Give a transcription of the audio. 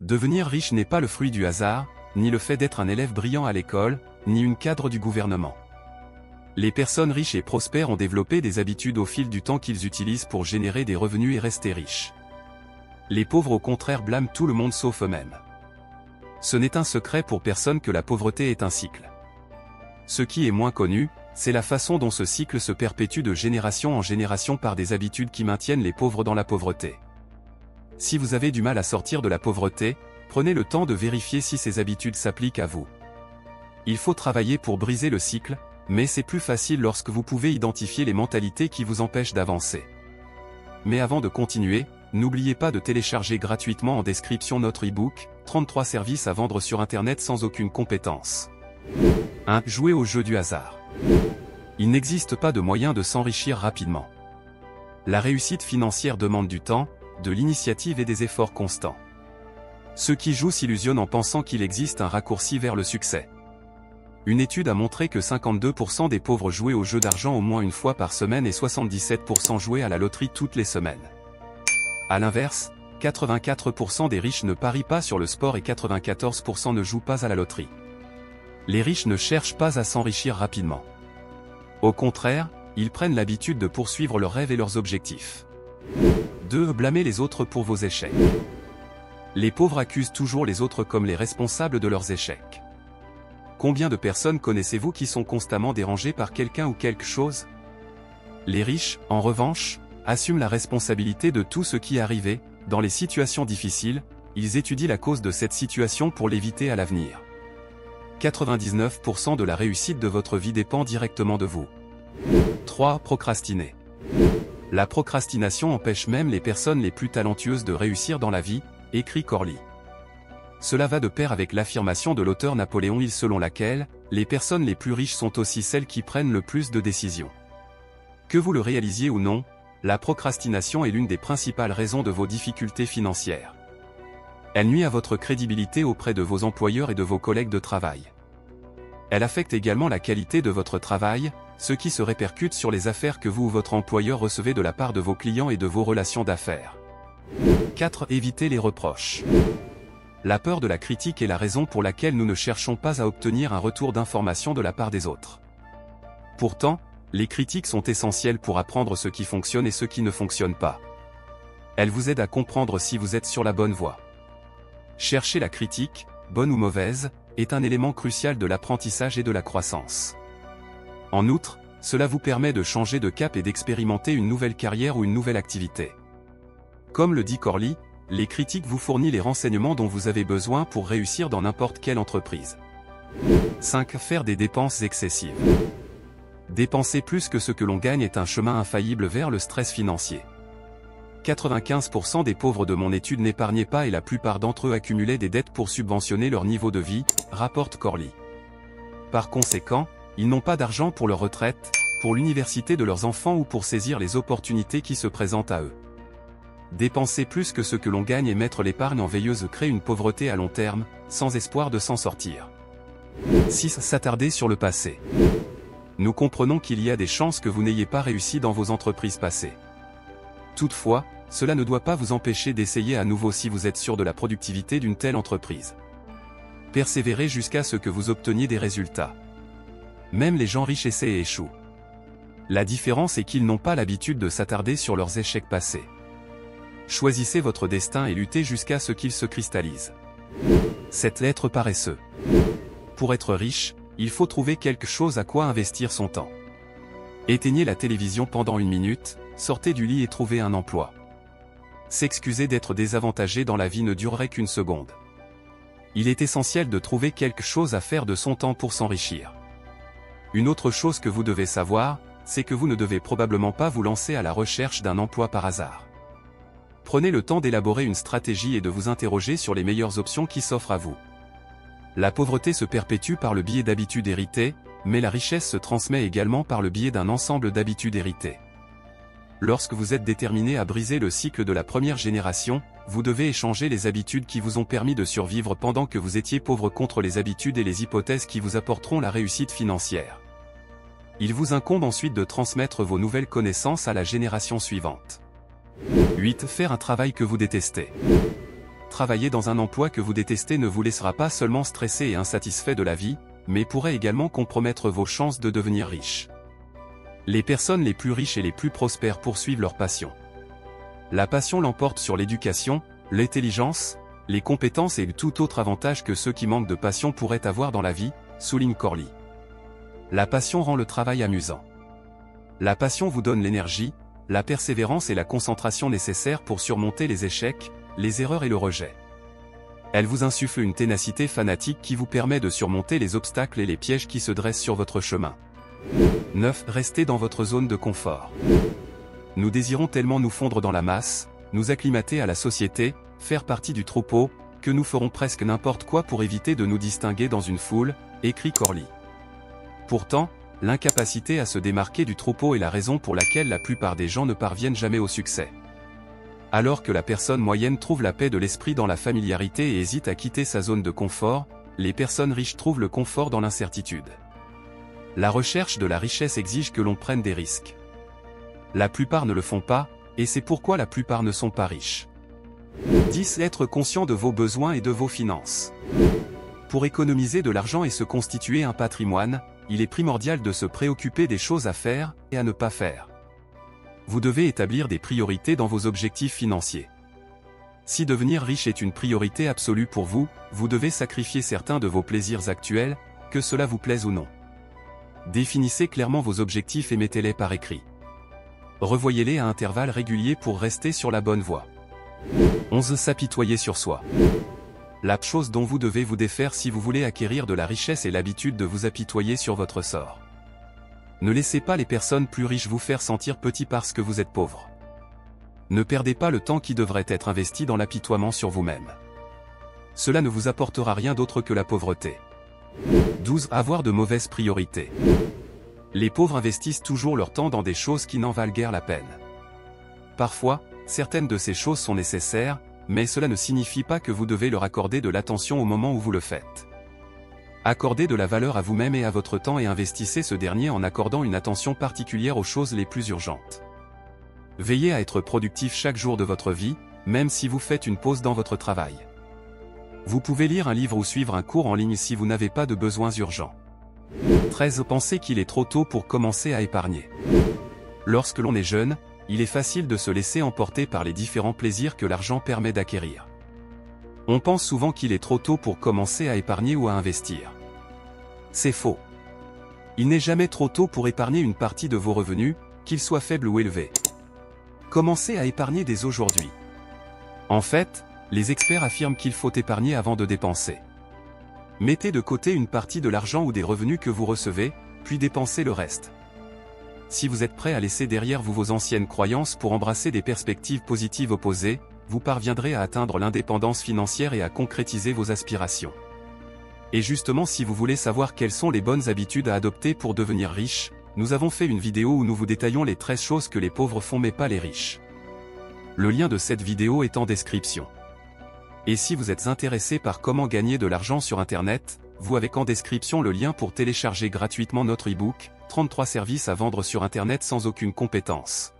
Devenir riche n'est pas le fruit du hasard, ni le fait d'être un élève brillant à l'école, ni une cadre du gouvernement. Les personnes riches et prospères ont développé des habitudes au fil du temps qu'ils utilisent pour générer des revenus et rester riches. Les pauvres au contraire blâment tout le monde sauf eux-mêmes. Ce n'est un secret pour personne que la pauvreté est un cycle. Ce qui est moins connu, c'est la façon dont ce cycle se perpétue de génération en génération par des habitudes qui maintiennent les pauvres dans la pauvreté. Si vous avez du mal à sortir de la pauvreté, prenez le temps de vérifier si ces habitudes s'appliquent à vous. Il faut travailler pour briser le cycle, mais c'est plus facile lorsque vous pouvez identifier les mentalités qui vous empêchent d'avancer. Mais avant de continuer, n'oubliez pas de télécharger gratuitement en description notre e-book, 33 services à vendre sur Internet sans aucune compétence. 1. Jouer au jeu du hasard. Il n'existe pas de moyen de s'enrichir rapidement. La réussite financière demande du temps, de l'initiative et des efforts constants. Ceux qui jouent s'illusionnent en pensant qu'il existe un raccourci vers le succès. Une étude a montré que 52% des pauvres jouaient au jeu d'argent au moins une fois par semaine et 77% jouaient à la loterie toutes les semaines. A l'inverse, 84% des riches ne parient pas sur le sport et 94% ne jouent pas à la loterie. Les riches ne cherchent pas à s'enrichir rapidement. Au contraire, ils prennent l'habitude de poursuivre leurs rêves et leurs objectifs. 2. Blâmer les autres pour vos échecs. Les pauvres accusent toujours les autres comme les responsables de leurs échecs. Combien de personnes connaissez-vous qui sont constamment dérangées par quelqu'un ou quelque chose? Les riches, en revanche, assument la responsabilité de tout ce qui est arrivé. Dans les situations difficiles, ils étudient la cause de cette situation pour l'éviter à l'avenir. 99% de la réussite de votre vie dépend directement de vous. 3. Procrastiner. La procrastination empêche même les personnes les plus talentueuses de réussir dans la vie, écrit Corley. Cela va de pair avec l'affirmation de l'auteur Napoléon Hill selon laquelle, les personnes les plus riches sont aussi celles qui prennent le plus de décisions. Que vous le réalisiez ou non, la procrastination est l'une des principales raisons de vos difficultés financières. Elle nuit à votre crédibilité auprès de vos employeurs et de vos collègues de travail. Elle affecte également la qualité de votre travail, ce qui se répercute sur les affaires que vous ou votre employeur recevez de la part de vos clients et de vos relations d'affaires. 4. Éviter les reproches. La peur de la critique est la raison pour laquelle nous ne cherchons pas à obtenir un retour d'information de la part des autres. Pourtant, les critiques sont essentielles pour apprendre ce qui fonctionne et ce qui ne fonctionne pas. Elles vous aident à comprendre si vous êtes sur la bonne voie. Chercher la critique, bonne ou mauvaise, est un élément crucial de l'apprentissage et de la croissance. En outre, cela vous permet de changer de cap et d'expérimenter une nouvelle carrière ou une nouvelle activité. Comme le dit Corley, les critiques vous fournissent les renseignements dont vous avez besoin pour réussir dans n'importe quelle entreprise. 5. Faire des dépenses excessives. Dépenser plus que ce que l'on gagne est un chemin infaillible vers le stress financier. 95% des pauvres de mon étude n'épargnaient pas et la plupart d'entre eux accumulaient des dettes pour subventionner leur niveau de vie, rapporte Corley. Par conséquent, ils n'ont pas d'argent pour leur retraite, pour l'université de leurs enfants ou pour saisir les opportunités qui se présentent à eux. Dépenser plus que ce que l'on gagne et mettre l'épargne en veilleuse crée une pauvreté à long terme, sans espoir de s'en sortir. 6. S'attarder sur le passé. Nous comprenons qu'il y a des chances que vous n'ayez pas réussi dans vos entreprises passées. Toutefois, cela ne doit pas vous empêcher d'essayer à nouveau si vous êtes sûr de la productivité d'une telle entreprise. Persévérez jusqu'à ce que vous obteniez des résultats. Même les gens riches essaient et échouent. La différence est qu'ils n'ont pas l'habitude de s'attarder sur leurs échecs passés. Choisissez votre destin et luttez jusqu'à ce qu'il se cristallise. Cette lettre paresseux. Pour être riche, il faut trouver quelque chose à quoi investir son temps. Éteignez la télévision pendant 1 minute, sortez du lit et trouvez un emploi. S'excuser d'être désavantagé dans la vie ne durerait qu'1 seconde. Il est essentiel de trouver quelque chose à faire de son temps pour s'enrichir. Une autre chose que vous devez savoir, c'est que vous ne devez probablement pas vous lancer à la recherche d'un emploi par hasard. Prenez le temps d'élaborer une stratégie et de vous interroger sur les meilleures options qui s'offrent à vous. La pauvreté se perpétue par le biais d'habitudes héritées, mais la richesse se transmet également par le biais d'un ensemble d'habitudes héritées. Lorsque vous êtes déterminé à briser le cycle de la première génération, vous devez échanger les habitudes qui vous ont permis de survivre pendant que vous étiez pauvre contre les habitudes et les hypothèses qui vous apporteront la réussite financière. Il vous incombe ensuite de transmettre vos nouvelles connaissances à la génération suivante. 8. Faire un travail que vous détestez. travailler dans un emploi que vous détestez ne vous laissera pas seulement stressé et insatisfait de la vie, mais pourrait également compromettre vos chances de devenir riche. Les personnes les plus riches et les plus prospères poursuivent leur passion. La passion l'emporte sur l'éducation, l'intelligence, les compétences et tout autre avantage que ceux qui manquent de passion pourraient avoir dans la vie, souligne Corley. La passion rend le travail amusant. La passion vous donne l'énergie, la persévérance et la concentration nécessaires pour surmonter les échecs, les erreurs et le rejet. Elle vous insuffle une ténacité fanatique qui vous permet de surmonter les obstacles et les pièges qui se dressent sur votre chemin. 9. Restez dans votre zone de confort. Nous désirons tellement nous fondre dans la masse, nous acclimater à la société, faire partie du troupeau, que nous ferons presque n'importe quoi pour éviter de nous distinguer dans une foule, écrit Corley. Pourtant, l'incapacité à se démarquer du troupeau est la raison pour laquelle la plupart des gens ne parviennent jamais au succès. Alors que la personne moyenne trouve la paix de l'esprit dans la familiarité et hésite à quitter sa zone de confort, les personnes riches trouvent le confort dans l'incertitude. La recherche de la richesse exige que l'on prenne des risques. La plupart ne le font pas, et c'est pourquoi la plupart ne sont pas riches. 10. Être conscient de vos besoins et de vos finances. Pour économiser de l'argent et se constituer un patrimoine, il est primordial de se préoccuper des choses à faire et à ne pas faire. Vous devez établir des priorités dans vos objectifs financiers. Si devenir riche est une priorité absolue pour vous, vous devez sacrifier certains de vos plaisirs actuels, que cela vous plaise ou non. Définissez clairement vos objectifs et mettez-les par écrit. Revoyez-les à intervalles réguliers pour rester sur la bonne voie. 11. S'apitoyer sur soi. La chose dont vous devez vous défaire si vous voulez acquérir de la richesse est l'habitude de vous apitoyer sur votre sort. Ne laissez pas les personnes plus riches vous faire sentir petit parce que vous êtes pauvre. Ne perdez pas le temps qui devrait être investi dans l'apitoiement sur vous-même. Cela ne vous apportera rien d'autre que la pauvreté. 12. Avoir de mauvaises priorités. Les pauvres investissent toujours leur temps dans des choses qui n'en valent guère la peine. Parfois, certaines de ces choses sont nécessaires, mais cela ne signifie pas que vous devez leur accorder de l'attention au moment où vous le faites. Accordez de la valeur à vous-même et à votre temps et investissez ce dernier en accordant une attention particulière aux choses les plus urgentes. Veillez à être productif chaque jour de votre vie, même si vous faites une pause dans votre travail. Vous pouvez lire un livre ou suivre un cours en ligne si vous n'avez pas de besoins urgents. 13. Pensez qu'il est trop tôt pour commencer à épargner. Lorsque l'on est jeune, il est facile de se laisser emporter par les différents plaisirs que l'argent permet d'acquérir. On pense souvent qu'il est trop tôt pour commencer à épargner ou à investir. C'est faux. Il n'est jamais trop tôt pour épargner une partie de vos revenus, qu'ils soient faibles ou élevés. Commencez à épargner dès aujourd'hui. En fait, les experts affirment qu'il faut épargner avant de dépenser. Mettez de côté une partie de l'argent ou des revenus que vous recevez, puis dépensez le reste. Si vous êtes prêt à laisser derrière vous vos anciennes croyances pour embrasser des perspectives positives opposées, vous parviendrez à atteindre l'indépendance financière et à concrétiser vos aspirations. Et justement, si vous voulez savoir quelles sont les bonnes habitudes à adopter pour devenir riche, nous avons fait une vidéo où nous vous détaillons les 13 choses que les pauvres font mais pas les riches. Le lien de cette vidéo est en description. Et si vous êtes intéressé par comment gagner de l'argent sur Internet, vous avez en description le lien pour télécharger gratuitement notre e-book, 33 services à vendre sur Internet sans aucune compétence.